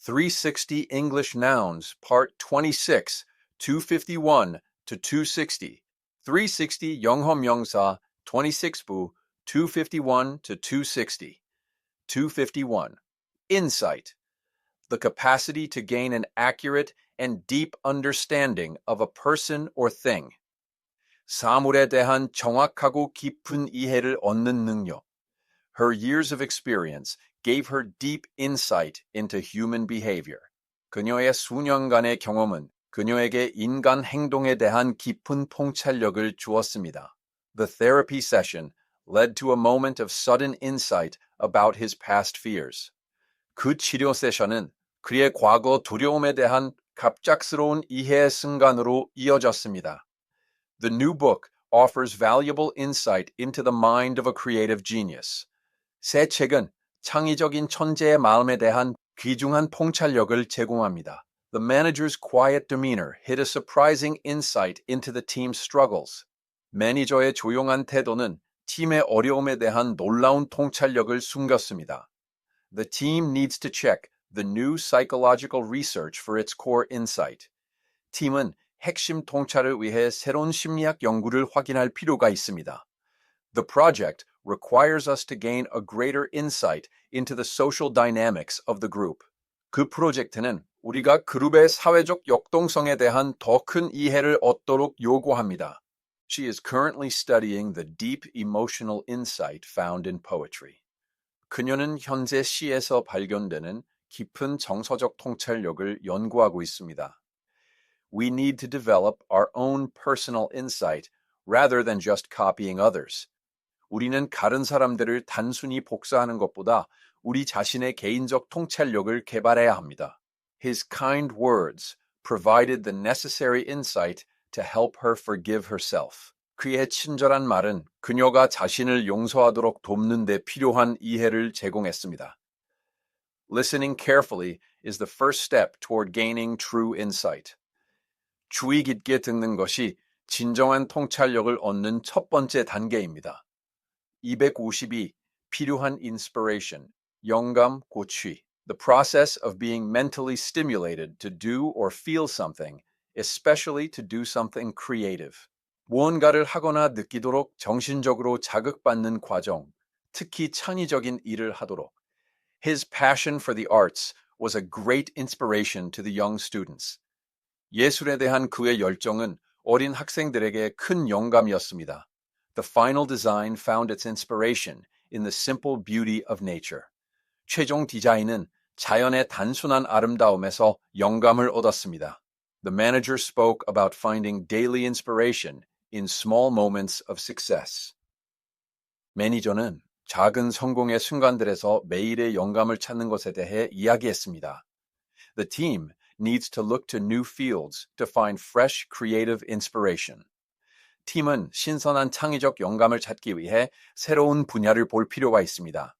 360 English Nouns, Part 26, 251 to 260. 360 영어 명사 26부 251 to 260. 251. Insight. The capacity to gain an accurate and deep understanding of a person or thing. 사물에 대한 정확하고 깊은 이해를 얻는 능력. Her years of experience gave her deep insight into human behavior. 그녀의 수년간의 경험은 그녀에게 인간 행동에 대한 깊은 통찰력을 주었습니다. The therapy session led to a moment of sudden insight about his past fears. 그 치료 세션은 그의 과거 두려움에 대한 갑작스러운 이해의 순간으로 이어졌습니다. The new book offers valuable insight into the mind of a creative genius. 새 책은 창의적인 천재의 마음에 대한 귀중한 통찰력을 제공합니다. The manager's quiet demeanor hid a surprising insight into the team's struggles. 매니저의 조용한 태도는 팀의 어려움에 대한 놀라운 통찰력을 숨겼습니다. The team needs to check the new psychological research for its core insight. 팀은 핵심 통찰을 위해 새로운 심리학 연구를 확인할 필요가 있습니다. The project requires us to gain a greater insight into the social dynamics of the group. 그 프로젝트는 우리가 그룹의 사회적 역동성에 대한 더 큰 이해를 얻도록 요구합니다. She is currently studying the deep emotional insight found in poetry. 그녀는 현재 시에서 발견되는 깊은 정서적 통찰력을 연구하고 있습니다. We need to develop our own personal insight rather than just copying others. 우리는 다른 사람들을 단순히 복사하는 것보다 우리 자신의 개인적 통찰력을 개발해야 합니다. His kind words provided the necessary insight to help her forgive herself. 그의 친절한 말은 그녀가 자신을 용서하도록 돕는 데 필요한 이해를 제공했습니다. Listening carefully is the first step toward gaining true insight. 주의 깊게 듣는 것이 진정한 통찰력을 얻는 첫 번째 단계입니다. 252. 필요한 inspiration, 영감, 고취. The process of being mentally stimulated to do or feel something, especially to do something creative. 무언가를 하거나 느끼도록 정신적으로 자극받는 과정, 특히 창의적인 일을 하도록. His passion for the arts was a great inspiration to the young students. 예술에 대한 그의 열정은 어린 학생들에게 큰 영감이었습니다. The final design found its inspiration in the simple beauty of nature. 최종 디자인은 자연의 단순한 아름다움에서 영감을 얻었습니다. The manager spoke about finding daily inspiration in small moments of success. 매니저는 작은 성공의 순간들에서 매일의 영감을 찾는 것에 대해 이야기했습니다. The team needs to look to new fields to find fresh creative inspiration. 팀은 신선한 창의적 영감을 찾기 위해 새로운 분야를 볼 필요가 있습니다.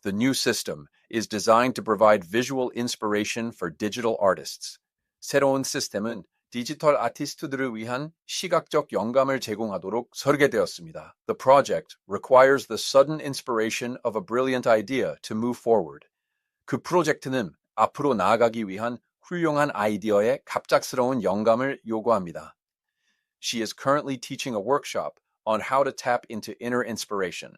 The new system is designed to provide visual inspiration for digital artists. 새로운 시스템은 디지털 아티스트들을 위한 시각적 영감을 제공하도록 설계되었습니다. The project requires the sudden inspiration of a brilliant idea to move forward. 그 프로젝트는 앞으로 나아가기 위한 훌륭한 아이디어의 갑작스러운 영감을 요구합니다. She is currently teaching a workshop on how to tap into inner inspiration.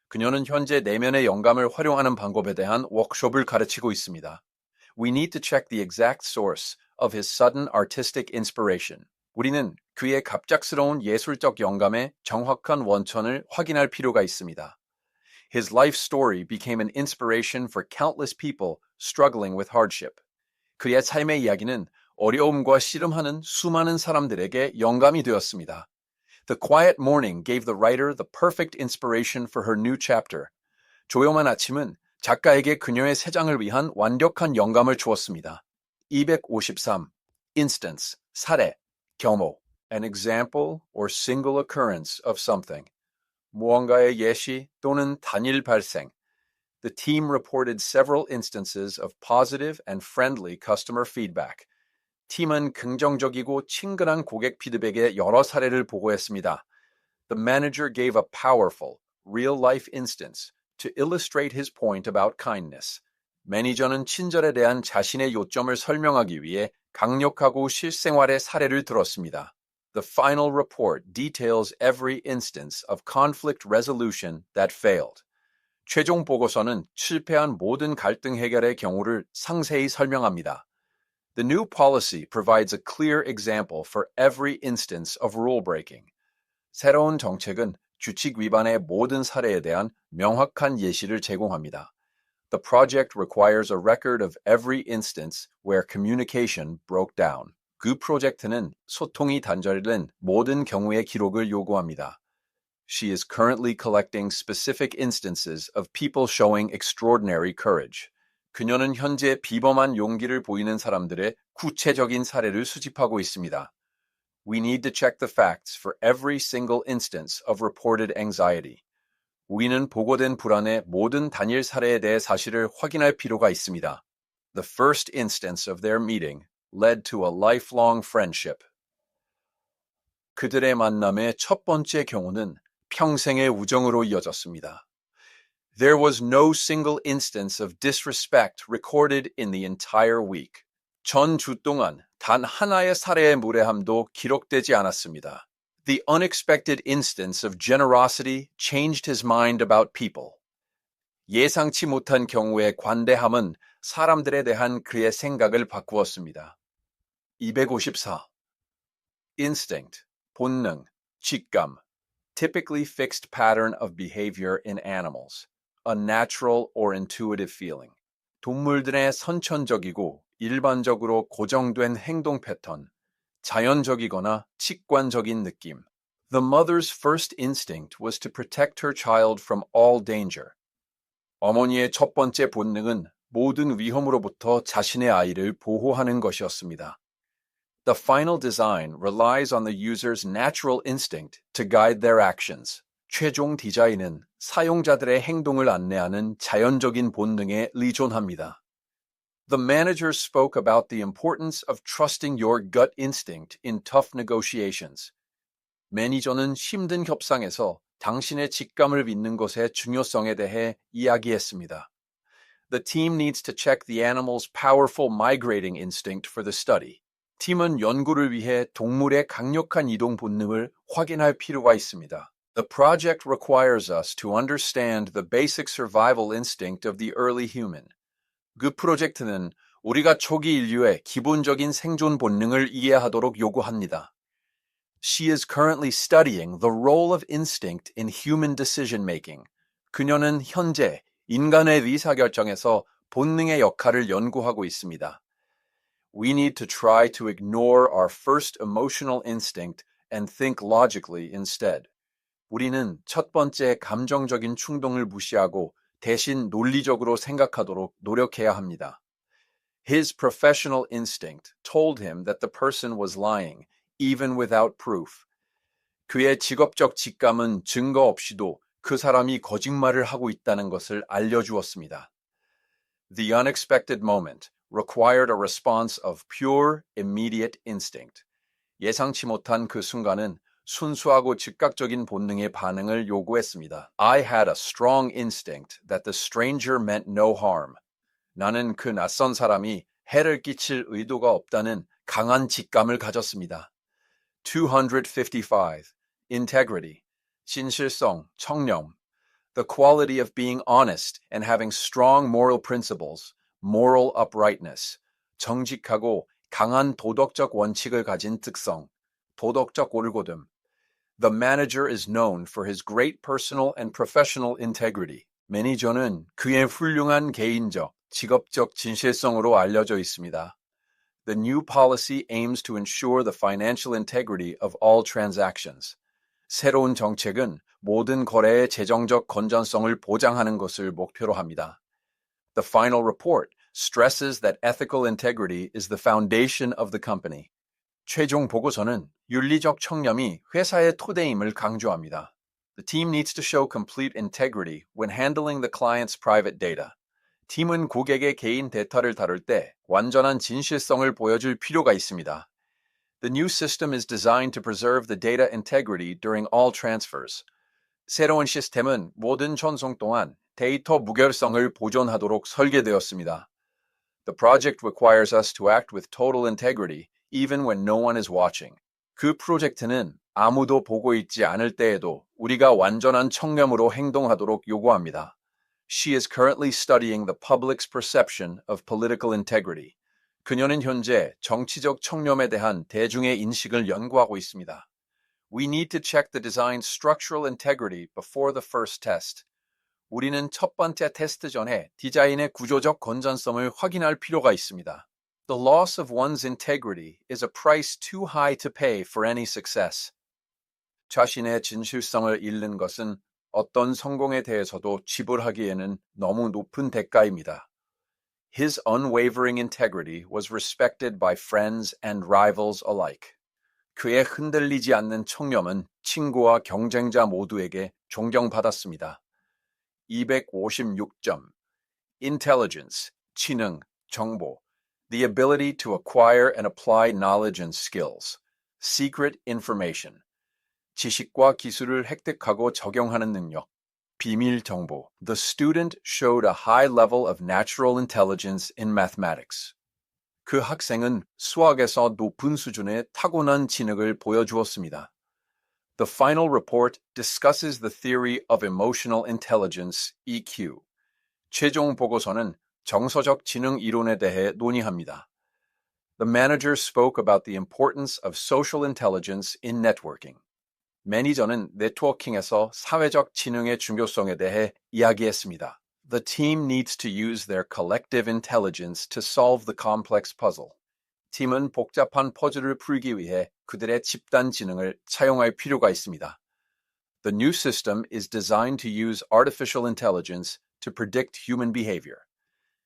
그녀는 현재 내면의 영감을 활용하는 방법에 대한 워크숍을 가르치고 있습니다. We need to check the exact source of his sudden artistic inspiration. 우리는 그의 갑작스러운 예술적 영감의 정확한 원천을 확인할 필요가 있습니다. His life story became an inspiration for countless people struggling with hardship. 그의 삶의 이야기는 어려움과 씨름하는 수많은 사람들에게 영감이 되었습니다. The quiet morning gave the writer the perfect inspiration for her new chapter. 조용한 아침은 작가에게 그녀의 새 장을 위한 완벽한 영감을 주었습니다. 253. Instance, 사례, 경우. An example or single occurrence of something. 무언가의 예시 또는 단일 발생. The team reported several instances of positive and friendly customer feedback. 팀은 긍정적이고 친근한 고객 피드백의 여러 사례를 보고했습니다. The manager gave a powerful, real-life instance to illustrate his point about kindness. 매니저는 친절에 대한 자신의 요점을 설명하기 위해 강력하고 실생활의 사례를 들었습니다. The final report details every instance of conflict resolution that failed. 최종 보고서는 실패한 모든 갈등 해결의 경우를 상세히 설명합니다. The new policy provides a clear example for every instance of rule breaking. 새로운 정책은 규칙 위반의 모든 사례에 대한 명확한 예시를 제공합니다. The project requires a record of every instance where communication broke down. 그 프로젝트는 소통이 단절된 모든 경우의 기록을 요구합니다. She is currently collecting specific instances of people showing extraordinary courage. 그녀는 현재 비범한 용기를 보이는 사람들의 구체적인 사례를 수집하고 있습니다. We need to check the facts for every single instance of reported anxiety. 우리는 보고된 불안의 모든 단일 사례에 대해 사실을 확인할 필요가 있습니다. The first instance of their meeting led to a lifelong friendship. 그들의 만남의 첫 번째 경우는 평생의 우정으로 이어졌습니다. There was no single instance of disrespect recorded in the entire week. 전 주 동안 단 하나의 살해의 무례함도 기록되지 않았습니다. The unexpected instance of generosity changed his mind about people. 예상치 못한 경우의 관대함은 사람들에 대한 그의 생각을 바꾸었습니다. 254. Instinct, 본능, 직감, typically fixed pattern of behavior in animals, a natural or intuitive feeling. 동물들의 선천적이고 일반적으로 고정된 행동 패턴, 자연적이거나 직관적인 느낌. The mother's first instinct was to protect her child from all danger. 어머니의 첫 번째 본능은 모든 위험으로부터 자신의 아이를 보호하는 것이었습니다. The final design relies on the user's natural instinct to guide their actions. 최종 디자인은 사용자들의 행동을 안내하는 자연적인 본능에 의존합니다. The manager spoke about the importance of trusting your gut instinct in tough negotiations. 매니저는 힘든 협상에서 당신의 직감을 믿는 것의 중요성에 대해 이야기했습니다. The team needs to check the animal's powerful migrating instinct for the study. 팀은 연구를 위해 동물의 강력한 이동 본능을 확인할 필요가 있습니다. The project requires us to understand the basic survival instinct of the early human. 그 프로젝트는 우리가 초기 인류의 기본적인 생존 본능을 이해하도록 요구합니다. She is currently studying the role of instinct in human decision making. 그녀는 현재 인간의 의사결정에서 본능의 역할을 연구하고 있습니다. We need to try to ignore our first emotional instinct and think logically instead. 우리는 첫 번째 감정적인 충동을 무시하고 대신 논리적으로 생각하도록 노력해야 합니다. His professional instinct told him that the person was lying, even without proof. 그의 직업적 직감은 증거 없이도 그 사람이 거짓말을 하고 있다는 것을 알려주었습니다. The unexpected moment required a response of pure, immediate instinct. 예상치 못한 그 순간은 순수하고 즉각적인 본능의 반응을 요구했습니다. I had a strong instinct that the stranger meant no harm. 나는 그 낯선 사람이 해를 끼칠 의도가 없다는 강한 직감을 가졌습니다. 255. Integrity, 진실성, 청렴. The quality of being honest and having strong moral principles, moral uprightness. 정직하고 강한 도덕적 원칙을 가진 특성, 도덕적 올곧음. The manager is known for his great personal and professional integrity. 매니저는 그의 훌륭한 개인적, 직업적 진실성으로 알려져 있습니다. The new policy aims to ensure the financial integrity of all transactions. 새로운 정책은 모든 거래의 재정적 건전성을 보장하는 것을 목표로 합니다. The final report stresses that ethical integrity is the foundation of the company. 최종 보고서는 윤리적 청렴이 회사의 토대임을 강조합니다. The team needs to show complete integrity when handling the client's private data. 팀은 고객의 개인 데이터를 다룰 때 완전한 진실성을 보여줄 필요가 있습니다. The new system is designed to preserve the data integrity during all transfers. 새로운 시스템은 모든 전송 동안 데이터 무결성을 보존하도록 설계되었습니다. The project requires us to act with total integrity, even when no one is watching. 그 프로젝트는 아무도 보고 있지 않을 때에도 우리가 완전한 청렴으로 행동하도록 요구합니다. She is currently studying the public's perception of political integrity. 그녀는 현재 정치적 청렴에 대한 대중의 인식을 연구하고 있습니다. We need to check the design's structural integrity before the first test. 우리는 첫 번째 테스트 전에 디자인의 구조적 건전성을 확인할 필요가 있습니다. The loss of one's integrity is a price too high to pay for any success. 자신의 진실성을 잃는 것은 어떤 성공에 대해서도 지불하기에는 너무 높은 대가입니다. His unwavering integrity was respected by friends and rivals alike. 그의 흔들리지 않는 청렴은 친구와 경쟁자 모두에게 존경받았습니다. 256점. Intelligence, 지능, 정보. The ability to acquire and apply knowledge and skills. Secret information. 지식과 기술을 획득하고 적용하는 능력. 비밀 정보. The student showed a high level of natural intelligence in mathematics. 그 학생은 수학에서 높은 수준의 타고난 지능을 보여주었습니다. The final report discusses the theory of emotional intelligence, EQ. 최종 보고서는 정서적 지능 이론에 대해 논의합니다. The manager spoke about the importance of social intelligence in networking. 매니저는 네트워킹에서 사회적 지능의 중요성에 대해 이야기했습니다. The team needs to use their collective intelligence to solve the complex puzzle. 팀은 복잡한 퍼즐을 풀기 위해 그들의 집단 지능을 차용할 필요가 있습니다. The new system is designed to use artificial intelligence to predict human behavior.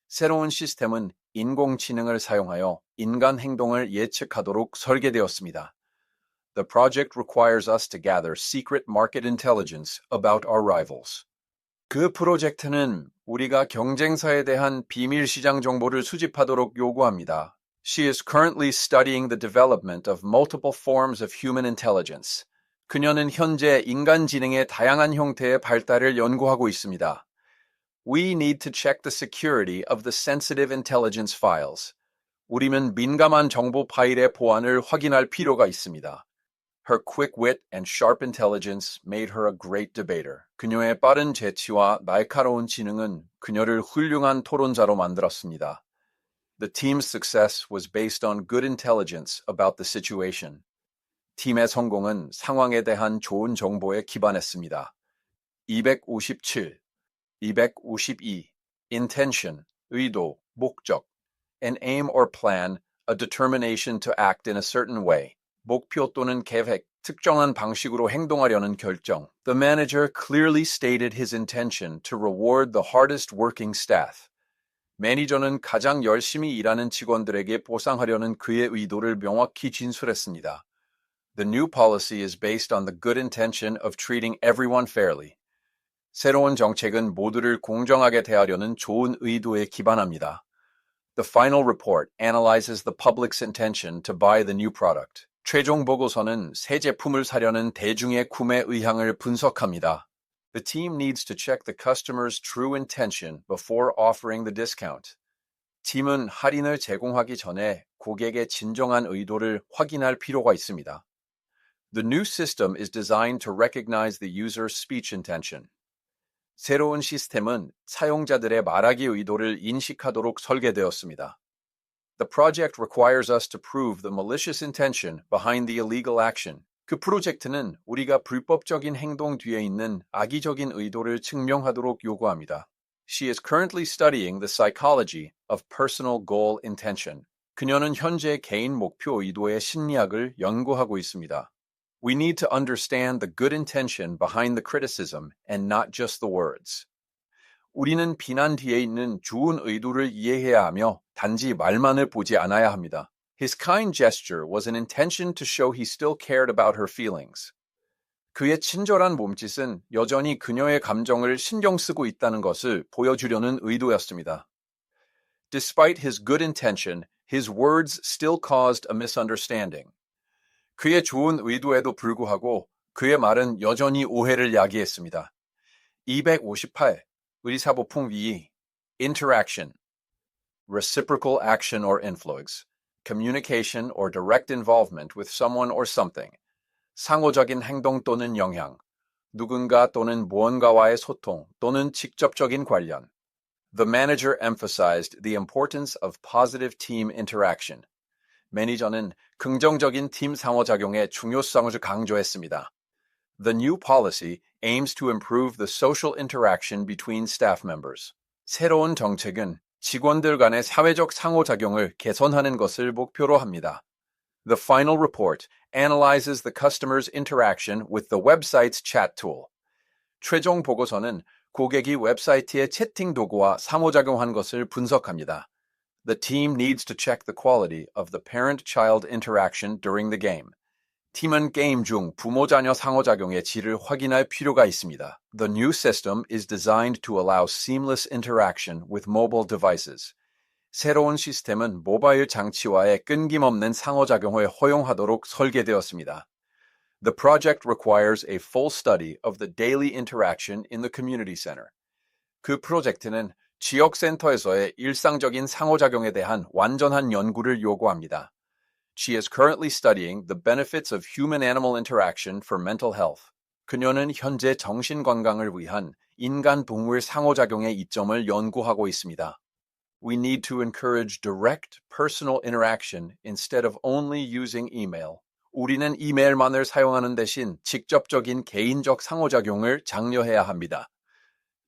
새로운 시스템은 인공지능을 사용하여 인간 행동을 예측하도록 설계되었습니다. The project requires us to gather secret market intelligence about our rivals. 그 프로젝트는 우리가 경쟁사에 대한 비밀 시장 정보를 수집하도록 요구합니다. She is currently studying the development of multiple forms of human intelligence. 그녀는 현재 인간 지능의 다양한 형태의 발달을 연구하고 있습니다. We need to check the security of the sensitive intelligence files. 우리는 민감한 정보 파일의 보안을 확인할 필요가 있습니다. Her quick wit and sharp intelligence made her a great debater. 그녀의 빠른 재치와 날카로운 지능은 그녀를 훌륭한 토론자로 만들었습니다. The team's success was based on good intelligence about the situation. 팀의 성공은 상황에 대한 좋은 정보에 기반했습니다. 257, 252. Intention, 의도, 목적. An aim or plan, a determination to act in a certain way. 목표 또는 계획, 특정한 방식으로 행동하려는 결정. The manager clearly stated his intention to reward the hardest working staff. 매니저는 가장 열심히 일하는 직원들에게 보상하려는 그의 의도를 명확히 진술했습니다. The new policy is based on the good intention of treating everyone fairly. 새로운 정책은 모두를 공정하게 대하려는 좋은 의도에 기반합니다. The final report analyzes the public's intention to buy the new product. 최종 보고서는 새 제품을 사려는 대중의 구매 의향을 분석합니다. The team needs to check the customer's true intention before offering the discount. 팀은 할인을 제공하기 전에 고객의 진정한 의도를 확인할 필요가 있습니다. The new system is designed to recognize the user's speech intention. 새로운 시스템은 사용자들의 말하기 의도를 인식하도록 설계되었습니다. The project requires us to prove the malicious intention behind the illegal action. 그 프로젝트는 우리가 불법적인 행동 뒤에 있는 악의적인 의도를 증명하도록 요구합니다. She is currently studying the psychology of personal goal intention. 그녀는 현재 개인 목표 의도의 심리학을 연구하고 있습니다. We need to understand the good intention behind the criticism and not just the words. 우리는 비난 뒤에 있는 좋은 의도를 이해해야 하며 단지 말만을 보지 않아야 합니다. His kind gesture was an intention to show he still cared about her feelings. 그의 친절한 몸짓은 여전히 그녀의 감정을 신경 쓰고 있다는 것을 보여주려는 의도였습니다. Despite his good intention, his words still caused a misunderstanding. 그의 좋은 의도에도 불구하고 그의 말은 여전히 오해를 야기했습니다. 258. 의사보풍 interaction, reciprocal action or influence, communication or direct involvement with someone or something, 상호적인 행동 또는 영향, 누군가 또는 무언가와의 소통 또는 직접적인 관련. The manager emphasized the importance of positive team interaction. 매니저는 긍정적인 팀 상호작용의 중요성을 강조했습니다. The new policy aims to improve the social interaction between staff members. 새로운 정책은 직원들 간의 사회적 상호작용을 개선하는 것을 목표로 합니다. The final report analyzes the customer's interaction with the website's chat tool. 최종 보고서는 고객이 웹사이트의 채팅 도구와 상호작용한 것을 분석합니다. The team needs to check the quality of the parent-child interaction during the game. 팀은 게임 중 부모-자녀 상호작용의 질을 확인할 필요가 있습니다. The new system is designed to allow seamless interaction with mobile devices. 새로운 시스템은 모바일 장치와의 끊김없는 상호작용을 허용하도록 설계되었습니다. The project requires a full study of the daily interaction in the community center. 그 프로젝트는 지역센터에서의 일상적인 상호작용에 대한 완전한 연구를 요구합니다. She is currently studying the benefits of human-animal interaction for mental health. 그녀는 현재 정신건강을 위한 인간-동물 상호작용의 이점을 연구하고 있습니다. We need to encourage direct, personal interaction instead of only using email. 우리는 이메일만을 사용하는 대신 직접적인 개인적 상호작용을 장려해야 합니다.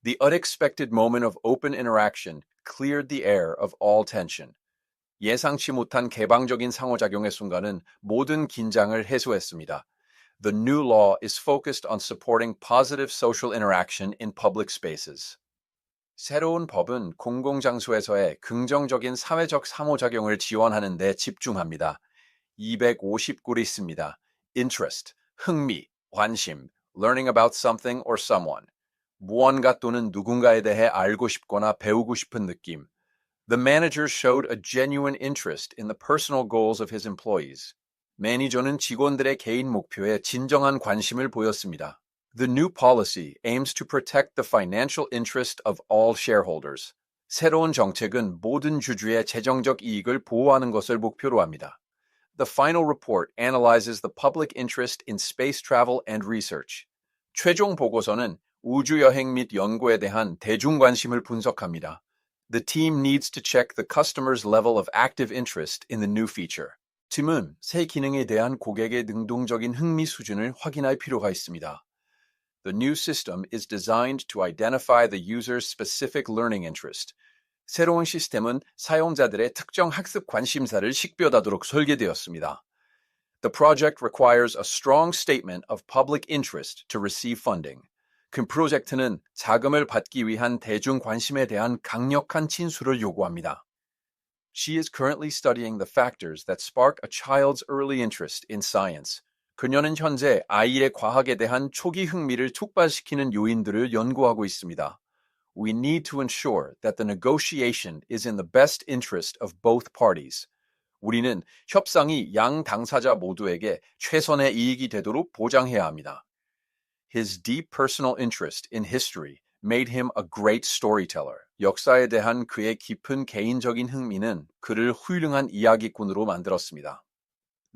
The unexpected moment of open interaction cleared the air of all tension. 예상치 못한 개방적인 상호작용의 순간은 모든 긴장을 해소했습니다. The new law is focused on supporting positive social interaction in public spaces. 새로운 법은 공공장소에서의 긍정적인 사회적 상호작용을 지원하는 데 집중합니다. 250굴이 있습니다. Interest, 흥미, 관심, learning about something or someone. 무언가 또는 누군가에 대해 알고 싶거나 배우고 싶은 느낌. The manager showed a genuine interest in the personal goals of his employees. 매니저는 직원들의 개인 목표에 진정한 관심을 보였습니다. The new policy aims to protect the financial interest of all shareholders. 새로운 정책은 모든 주주의 재정적 이익을 보호하는 것을 목표로 합니다. The final report analyzes the public interest in space travel and research. 최종 보고서는 우주여행 및 연구에 대한 대중 관심을 분석합니다. The team needs to check the customer's level of active interest in the new feature. 팀은 새 기능에 대한 고객의 능동적인 흥미 수준을 확인할 필요가 있습니다. The new system is designed to identify the user's specific learning interest. 새로운 시스템은 사용자들의 특정 학습 관심사를 식별하도록 설계되었습니다. The project requires a strong statement of public interest to receive funding. 그 프로젝트는 자금을 받기 위한 대중 관심에 대한 강력한 진술을 요구합니다. She is currently studying the factors that spark a child's early interest in science. 그녀는 현재 아이의 과학에 대한 초기 흥미를 촉발시키는 요인들을 연구하고 있습니다. We need to ensure that the negotiation is in the best interest of both parties. 우리는 협상이 양 당사자 모두에게 최선의 이익이 되도록 보장해야 합니다. His deep personal interest in history made him a great storyteller. 역사에 대한 그의 깊은 개인적인 흥미는 그를 훌륭한 이야기꾼으로 만들었습니다.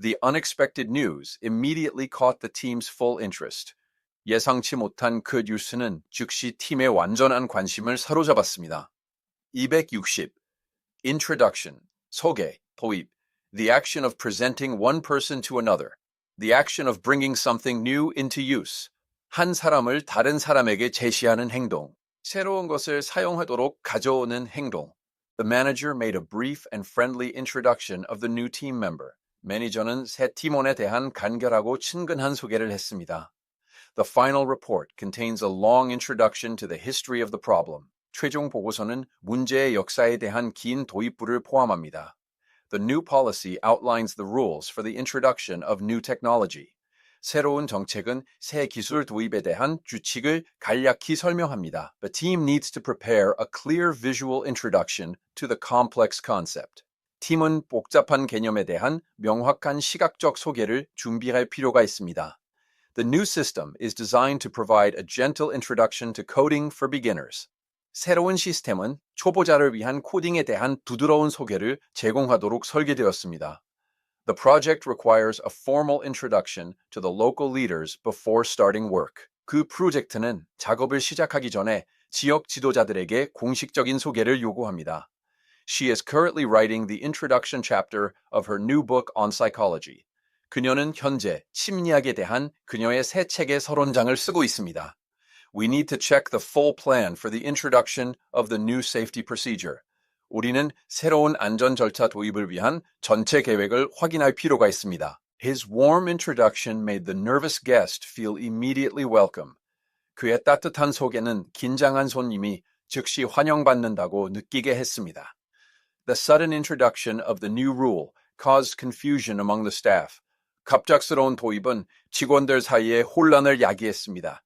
The unexpected news immediately caught the team's full interest. 예상치 못한 그 뉴스는 즉시 팀의 완전한 관심을 사로잡았습니다. 260. Introduction, 소개, 도입. The action of presenting one person to another. The action of bringing something new into use. 한 사람을 다른 사람에게 제시하는 행동. 새로운 것을 사용하도록 가져오는 행동. The manager made a brief and friendly introduction of the new team member. 매니저는 새 팀원에 대한 간결하고 친근한 소개를 했습니다. The final report contains a long introduction to the history of the problem. 최종 보고서는 문제의 역사에 대한 긴 도입부를 포함합니다. The new policy outlines the rules for the introduction of new technology. 새로운 정책은 새 기술 도입에 대한 규칙을 간략히 설명합니다. The team needs to prepare a clear visual introduction to the complex concept. 팀은 복잡한 개념에 대한 명확한 시각적 소개를 준비할 필요가 있습니다. The new system is designed to provide a gentle introduction to coding for beginners. 새로운 시스템은 초보자를 위한 코딩에 대한 부드러운 소개를 제공하도록 설계되었습니다. The project requires a formal introduction to the local leaders before starting work. 그 프로젝트는 작업을 시작하기 전에 지역 지도자들에게 공식적인 소개를 요구합니다. She is currently writing the introduction chapter of her new book on psychology. 그녀는 현재 심리학에 대한 그녀의 새 책의 서론장을 쓰고 있습니다. We need to check the full plan for the introduction of the new safety procedure. 우리는 새로운 안전 절차 도입을 위한 전체 계획을 확인할 필요가 있습니다. His warm introduction made the nervous guest feel immediately welcome. 그의 따뜻한 소개는 긴장한 손님이 즉시 환영받는다고 느끼게 했습니다. The sudden introduction of the new rule caused confusion among the staff. 갑작스러운 도입은 직원들 사이에 혼란을 야기했습니다.